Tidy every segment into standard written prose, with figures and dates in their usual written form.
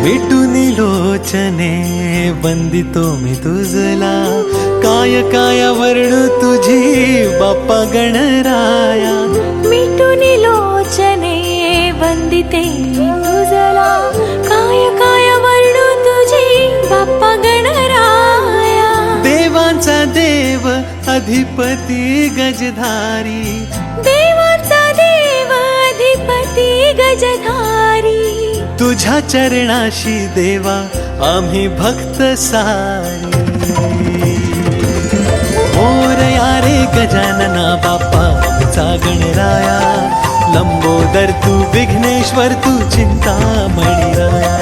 मिटून लोचने वंदितो मी तुझला, काय काय वर्णू तुझी बाप्पा गणराया. मिटून लोचने वंदिते मी तुझला, काय काय वर्णू तुझी बाप्पा गणराया. देवांचा देव अधिपती गजधारी, देवाचा देव अधिपती गजधारी. तुझ्या चरणाशी देवा आम्ही भक्त सारी. मोरया रे गजानना बाप्पा आमचा गणराया, लंबोदर तू विघ्नेश्वर तू चिंतामणी राया.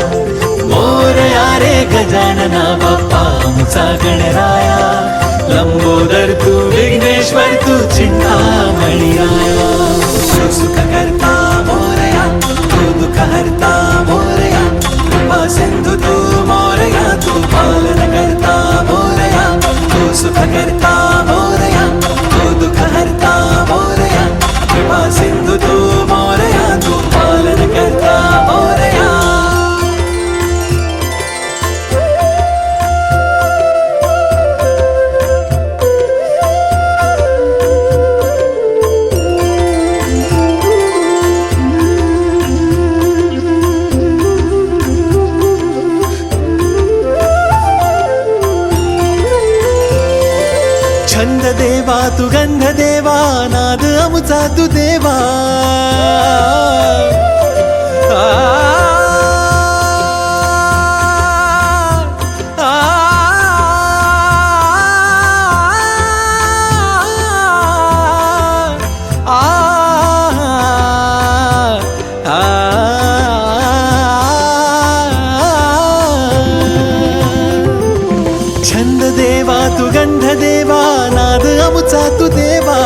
मोरया रे गजानना बाप्पा आमचा गणराया, लंबोदर तू विघ्नेश्वर तू चिंतामणी राया. तू सुख करता मोरया, तू दुःख हरता मोरया, कृपा सिंधु तू मोरया, तू पालन करता मोरया. तू सुख करता मोरया, तू दुःख हरता मोरया, कृपा सिंधु तू मोरया, तू पालन करता मोरया. छंद देवा तू गंध देवा, नाद अमुचा तू देवा. आ, आ, आ, आ, छंद देवा तू गंध देवा, नाद अमुचा तू देवा.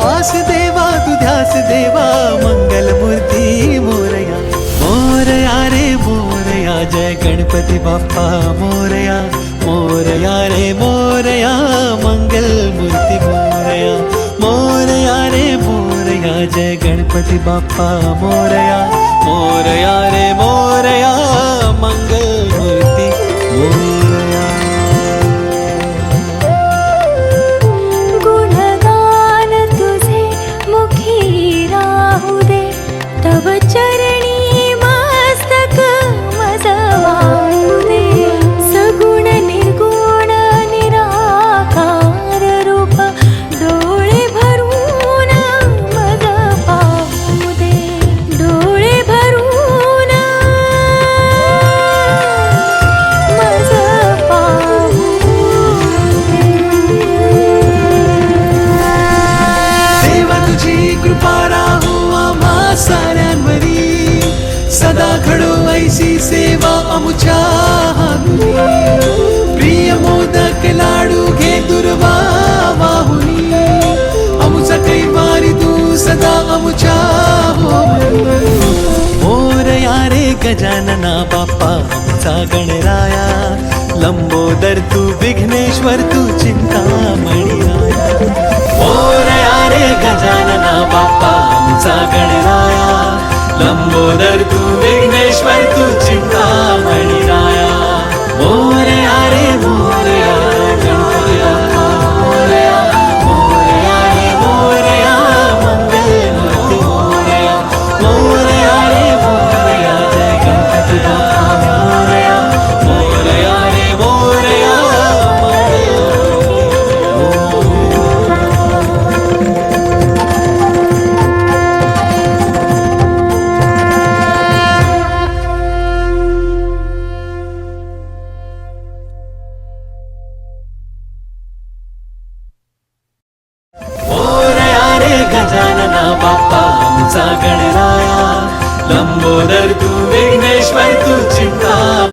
आस देवा तू ध्यास देवा, मंगल मूर्ती मोरया. मोरया रे मोरया, जय गणपती बाप्पा मोरया. मोरया रे मोरया, मंगल मूर्ती मोरया. मोरया रे मोरया, जय गणपती बाप्पा मोरया. मोरया रे मोरया, मंगल मूर्ती मोरया. गुणगान तुझे मुखी राहू दे, तव चरणी मस्तक मज वाहू दे. सगुण निर्गुण निराकार रूप, डोळे भरून मज पाहू दे. डोळे भरून मज पाहू दे. देवा तुझी कृपा राहू आम्हा साऱ्यांवरी, सदा घडो ऐसी सेवा अमुच्या हातुनी. प्रिय मोदक लाडू घे दुर्वा वाहुनी, अमुचा कैवारी तू सदा अमुच्या होवनी. मोरया रे गजानना बाप्पा आमचा गणराया, लंबोदर तू विघ्नेश्वर तू चिंतामणी राया. मोरया रे गजानना बाप्पा आमचा गणराया, लंबोदर तू विघ्नेश्वर